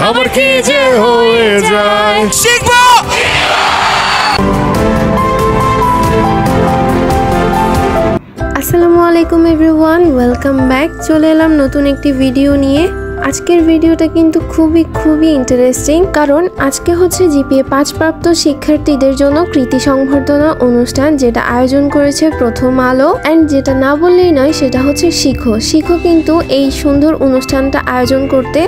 আমার কি যে হয়ে যায়। শিখবো। আসসালামু আলাইকুম এভরিওয়ান, ওয়েলকাম ব্যাক। চলে এলাম নতুন একটি ভিডিও নিয়ে। আজকের ভিডিওটা কিন্তু খুবই ইন্টারেস্টিং, কারণ আজকে হচ্ছে জিপিএ 5 প্রাপ্ত শিক্ষার্থীদের জন্য কৃতি সংবর্ধনা অনুষ্ঠান, যেটা আয়োজন করেছে প্রথম আলো। অ্যান্ড যেটা না বললেই নয়, সেটা হচ্ছে শিখো কিন্তু এই সুন্দর অনুষ্ঠানটা আয়োজন করতে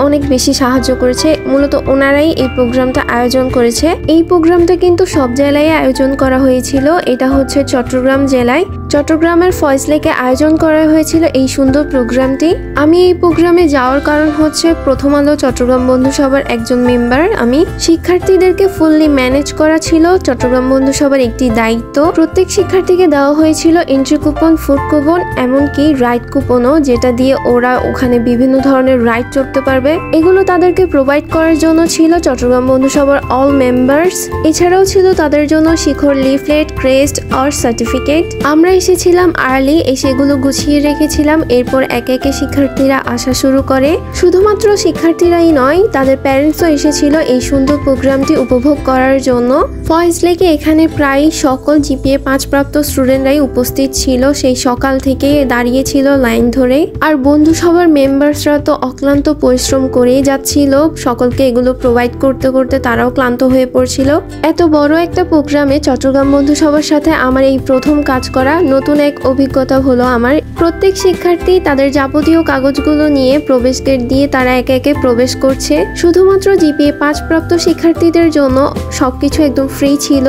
অনেক বেশি সাহায্য করেছে। মূলত ওনারাই এই প্রোগ্রামটা আয়োজন করেছে। এই প্রোগ্রামটা কিন্তু সব জেলায় আয়োজন করা হয়েছিল। এটা হচ্ছে চট্টগ্রাম জেলায়, চট্টগ্রামের ফয়েজ লেকে আয়োজন করা হয়েছিল এই সুন্দর প্রোগ্রামটি। আমি এই প্রোগ্রামে যাওয়ার কারণ হচ্ছে প্রথম আলো চট্টগ্রাম বন্ধু সভার একজন মেম্বার আমি। শিক্ষার্থীদেরকে ফুললি ম্যানেজ করা ছিল চট্টগ্রাম বন্ধু সভার একটি দায়িত্ব। প্রত্যেক শিক্ষার্থীকে দেওয়া হয়েছিল এন্ট্রি কুপন, ফুড কুপন, এমনকি রাইড কুপনও, যেটা দিয়ে ওরা ওখানে বিভিন্ন ধরনের রাইড চড়তে পারবে। এগুলো তাদেরকে প্রোভাইড করার জন্য ছিল চট্টগ্রাম বন্ধু সভার অল মেম্বার্স। এছাড়াও ছিল তাদের জন্য শিখর লিফলেট, ক্রেস্ট আর সার্টিফিকেট। আমরা এসেছিলাম আর্লি, সেগুলো গুছিয়ে রেখেছিলাম। এরপর একে একে শিক্ষার্থীরা আসা শুরু করে। শুধুমাত্র শিক্ষার্থীরাই নয়, তাদের প্যারেন্টসও এসেছিল এই সুন্দর প্রোগ্রামটি উপভোগ করার জন্য। ফয়েজ লেকে এখানে প্রায় সকল জিপিএ 5 প্রাপ্ত স্টুডেন্টরাই উপস্থিত ছিল। সেই সকাল থেকে দাঁড়িয়েছিল লাইন ধরে। আর বন্ধু সবার মেম্বার্সরা তো অক্লান্ত পরিশ্রম করেই যাচ্ছিল। সকলকে এগুলো প্রোভাইড করতে করতে তারাও ক্লান্ত হয়ে পড়ছিল। এত বড় একটা প্রোগ্রামে চট্টগ্রাম বন্ধু সবার সাথে আমার এই প্রথম কাজ করা নতুন এক অভিজ্ঞতা হলো আমার। প্রত্যেক শিক্ষার্থী তাদের যাবতীয় কাগজগুলো নিয়ে প্রবেশ গেট দিয়ে তারা একে একে প্রবেশ করছে। শুধুমাত্র জিপিএ 5 প্রাপ্ত শিক্ষার্থীদের জন্য সবকিছু একদম ফ্রি ছিল।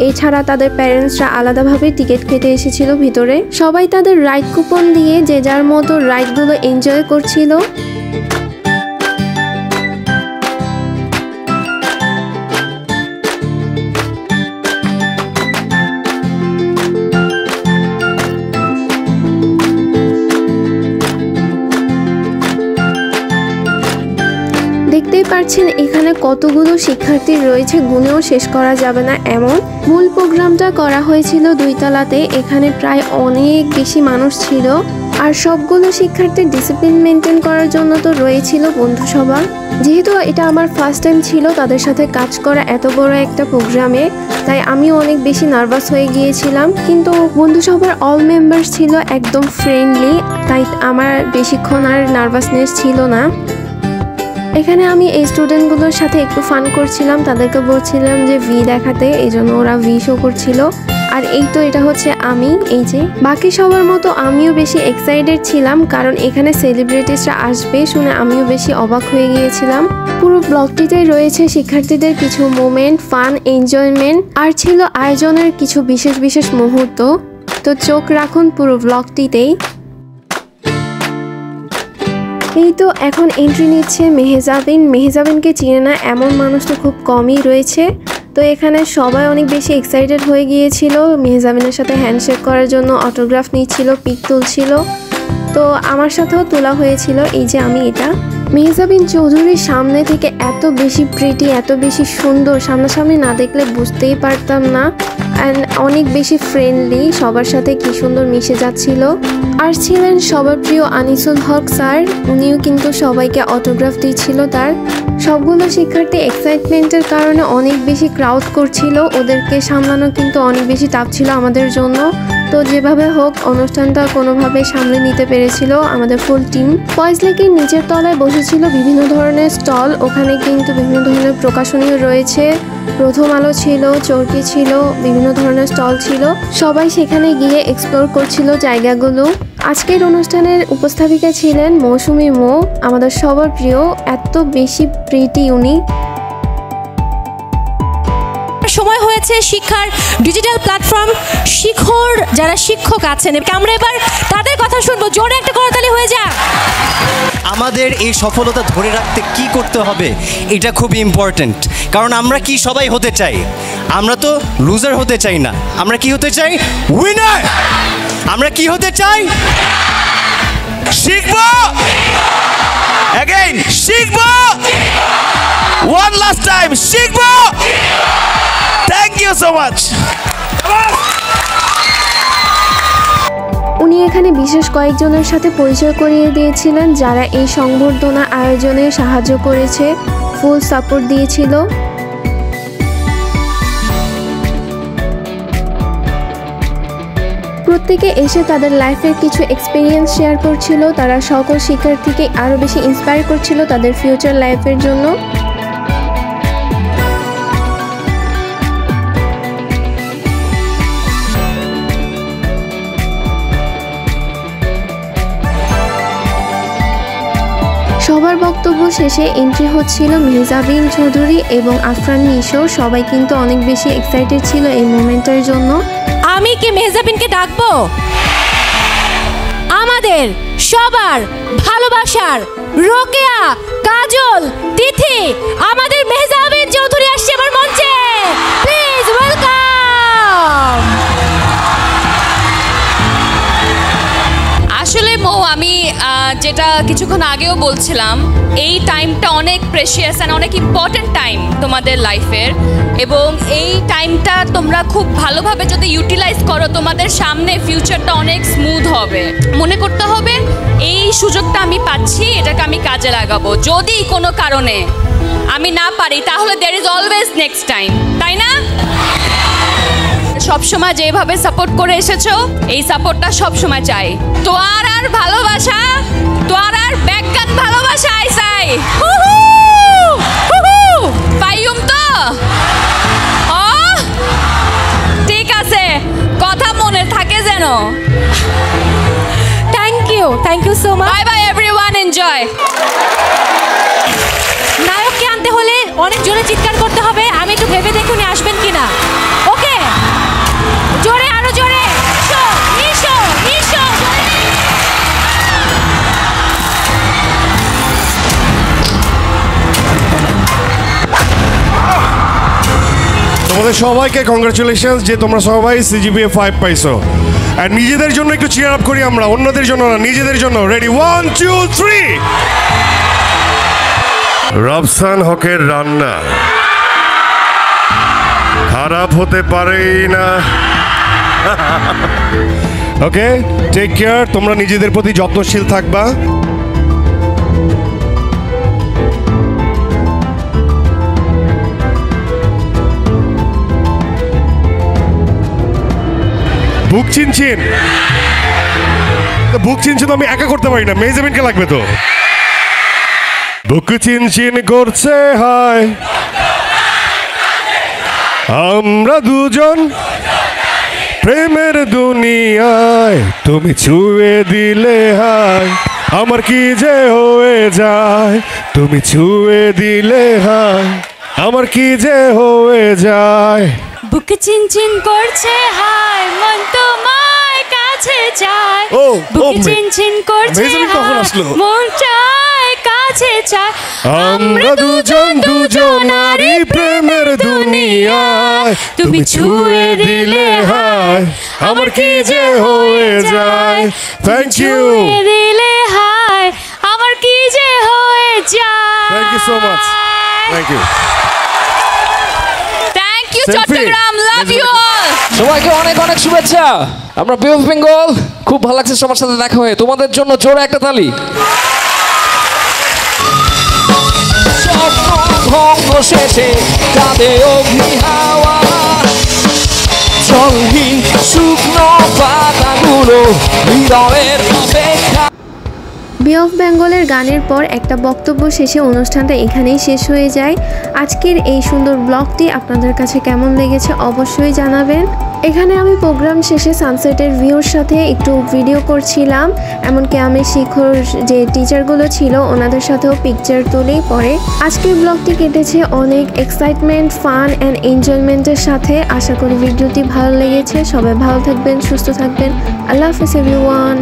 এছাড়া তাদের প্যারেন্টসরা আলাদাভাবে টিকিট কেটে এসেছিল ভিতরে। সবাই তাদের রাইড কুপন দিয়ে যে যার মতো রাইডগুলো এনজয় করছিল। দেখতেই পাচ্ছেন এখানে কতগুলো শিক্ষার্থী রয়েছে, গুণেও শেষ করা যাবে না এমন। মূল প্রোগ্রামটা করা হয়েছিল 2 তলাতে। এখানে প্রায় অনেক বেশি মানুষ ছিল। আর সবগুলো শিক্ষার্থীর ডিসিপ্লিন মেনটেন করার জন্য তো রয়েছিল বন্ধু সভা। যেহেতু এটা আমার ফার্স্ট টাইম ছিল তাদের সাথে কাজ করা এত বড় একটা প্রোগ্রামে, তাই আমিও অনেক বেশি নার্ভাস হয়ে গিয়েছিলাম। কিন্তু বন্ধু সভার অল মেম্বার্স ছিল একদম ফ্রেন্ডলি, তাই আমার বেশিক্ষণ আর নার্ভাসনেস ছিল না। এখানে আমি এই স্টুডেন্টগুলোর সাথে একটু ফান করছিলাম, তাদেরকে বলছিলাম যে ভি দেখাতে, এই জন্য ওরা ভি শো করছিল। আর এই তো এটা হচ্ছে আমি। এই যে বাকি সবার মতো আমিও বেশি এক্সাইটেড ছিলাম, কারণ এখানে সেলিব্রিটিসরা আসবে শুনে আমিও বেশি অবাক হয়ে গিয়েছিলাম। পুরো ব্লগটিতে রয়েছে শিক্ষার্থীদের কিছু মোমেন্ট, ফান, এনজয়মেন্ট, আর ছিল আয়োজনের কিছু বিশেষ মুহূর্ত। তো চোখ রাখুন পুরো ব্লগটিতেই। এই তো এখন এন্ট্রি নিচ্ছে মেহেজাবিনকে চিনে না এমন মানুষ তো খুব কমই রয়েছে। তো এখানে সবাই অনেক বেশি এক্সাইটেড হয়ে গিয়েছিল মেহেজাবিনের সাথে হ্যান্ডশেক করার জন্য, অটোগ্রাফ নিচ্ছিল, পিক তুলছিল। তো আমার সাথেও তোলা হয়েছিল। এই যে আমি এটা। মেহেজাবিন চৌধুরীর সামনে থেকে এত বেশি প্রিটি, এত বেশি সুন্দর, সামনাসামনি না দেখলে বুঝতেই পারতাম না। অ্যান্ড অনেক বেশি ফ্রেন্ডলি, সবার সাথে কি সুন্দর মিশে যাচ্ছিল। আর ছিলেন সবার প্রিয় আনিসুল হক স্যার, উনিও কিন্তু সবাইকে অটোগ্রাফ দিচ্ছিল তার। সবগুলো শিক্ষার্থী এক্সাইটমেন্টের কারণে অনেক বেশি ক্রাউড করছিল, ওদেরকে সামলানো কিন্তু অনেক বেশি টাফ ছিল আমাদের জন্য। তো যেভাবে হোক অনুষ্ঠানটা কোনোভাবে সামলে নিতে পেরেছিল আমাদের ফুল টিম। ফয়েজ লেকের নিচের তলায় বসেছিল বিভিন্ন ধরনের স্টল, ওখানে কিন্তু বিভিন্ন ধরনের প্রকাশনীয় রয়েছে। প্রথম আলো ছিল, চরকি ছিল, বিভিন্ন ধরনের স্টল ছিল। সবাই সেখানে গিয়ে এক্সপ্লোর করছিল জায়গাগুলো। আজকের অনুষ্ঠানের উপস্থাপিকা ছিলেন মৌসুমী মো, আমাদের সবার প্রিয়, এত বেশি প্রিটি উনি। সময় হয়েছে শিক্ষার ডিজিটাল প্ল্যাটফর্ম শিখর যারা শিক্ষক আছেন, আমরা এবার তাদের কথা শুনবো। জোরে একটা করতালি হয়ে যাক। আমাদের এই সফলতা ধরে রাখতে কি করতে হবে এটা খুবই ইম্পর্টেন্ট, কারণ আমরা কি সবাই হতে চাই? আমরা তো লুজার হতে চাই না, আমরা কি হতে চাই? উইনার। আমরা কি হতে চাই? শিখবো, अगेन শিখবো, one last time শিখবো। Thank you so much. উনি এখানে বিশেষ কয়েকজনের সাথে পরিচয় করিয়ে দিয়েছিলেন যারা এই সংবর্ধনা আয়োজনে সাহায্য করেছে, ফুল সাপোর্ট দিয়েছিল। প্রত্যেকে এসে তাদের লাইফের কিছু এক্সপিরিয়েন্স শেয়ার করছিল। তারা সকল শিক্ষার্থীকে আরও বেশি ইন্সপায়ার করছিল তাদের ফিউচার লাইফের জন্য। সবার বক্তব্য শেষে এন্ট্রি হচ্ছিল মেহজাবিন চৌধুরী এবং আফরান নিশো। সবাই কিন্তু অনেক বেশি এক্সাইটেড ছিল এই মোমেন্টের জন্য। আমি কি মেহজাবিনকে ডাকবো? আমাদের সবার ভালোবাসার রোকেয়া, কাজল, তিথি, আমাদের মেহজাবিন চৌধুরী আসছে আমার মঞ্চে। Please welcome. আসলে মৌ, আমি যেটা কিছুক্ষণ আগেও বলছিলাম, এই টাইমটা অনেক প্রেশিয়াস অ্যান্ড অনেক ইম্পর্টেন্ট টাইম তোমাদের লাইফের, এবং এই টাইমটা তোমরা খুব ভালোভাবে যদি ইউটিলাইজ করো তোমাদের সামনে ফিউচারটা অনেক স্মুথ হবে। মনে করতে হবে এই সুযোগটা আমি পাচ্ছি, এটাকে আমি কাজে লাগাবো। যদি কোনো কারণে আমি না পারি তাহলে there is always next time, তাই না? সবসময় যেভাবে সাপোর্ট করে এসেছো এই সাপোর্টটা সবসময় চাই। তোয়ার আর ভালোবাসা, তোয়ার আর ব্যাকগান ভালোবাসা আইসাই পাইম তো। ও ঠিক আছে, কথা মনে থাকে যেন। Thank you so much. Bye bye everyone, enjoy. নায়ককে আনতে হলে অনেক জোরে চিৎকার করতে হবে। আমি একটু ভেবে দেখুন আসবেন কিনা। ওকে, জোরে, আরো জোরে। নিশো, নিশো, তোমাদের সবাইকে কংগ্রাচুলেশনস যে তোমরা সবাই সিজিপিএ 5 পাইছো। আর নিজেদের জন্য একটু চিয়ার আপ করি আমরা, অন্যদের জন্য না, নিজেদের জন্য। রেডি, 1 2 3। রবসান হকের রান্না খারাপ হতে পারেই না। ওকে, টেক কেয়ার। তোমরা নিজেদের প্রতি যত্নশীল থাকবা। বুক চিনচিন, বুক চিনচিন আমি একা করতে পারি না, মেহজাবিনকে লাগবে তো। বুক চিনচিন করছে হায়, আমরা দুজন প্রেমের দুনিয়ায়, তুমি ছুঁয়ে দিলে হায়, আমার কি যে হয়ে যায়, তুমি ছুঁয়ে দিলে হায়, আমার কি যে হয়ে যায়। বুক চিনচিন করছে হায়, মন তোমার কাছে চায়। বুক চিনচিন করছে হায়, মন চায় কাছে চায়, আমরা দুজন দুজনারই প্রেমের দুনিয়ায়, তুমি ছুঁয়ে দিলে হায়, আমার কি যে হয়ে যায়। থ্যাংক ইউ, দিলে হায়, আমার কি যে হয়ে যায়। Thank you so much, thank you. Chattogram, love you all. সবাইকে অনেক অনেক শুভেচ্ছা। আমরা বে অফ বেঙ্গল, খুব ভালো লাগছে সবার সাথে দেখা হয়ে। তোমাদের জন্য জোরে একটা তালি। ভঙ্গ শেষে কাঁদে অগ্নি হাওয়া, জলহীন শুকনো পাতাগুলো হৃদয়ের অপেক্ষা। বে অফ বেঙ্গলের গানের পর একটা বক্তব্য শেষে অনুষ্ঠানটা এখানেই শেষ হয়ে যায়। আজকের এই সুন্দর ব্লগটি আপনাদের কাছে কেমন লেগেছে অবশ্যই জানাবেন। এখানে আমি প্রোগ্রাম শেষে সানসেটের ভিউর সাথে একটু ভিডিও করছিলাম, এমনকি আমি শিখর যে টিচারগুলো ছিল ওনাদের সাথেও পিকচার তুলেই পরে। আজকের ব্লগটি কেটেছে অনেক এক্সাইটমেন্ট, ফান অ্যান্ড এনজয়মেন্টের সাথে। আশা করি ভিডিওটি ভালো লেগেছে। সবাই ভালো থাকবেন, সুস্থ থাকবেন। আল্লাহ হাফেজ এভরিওয়ান।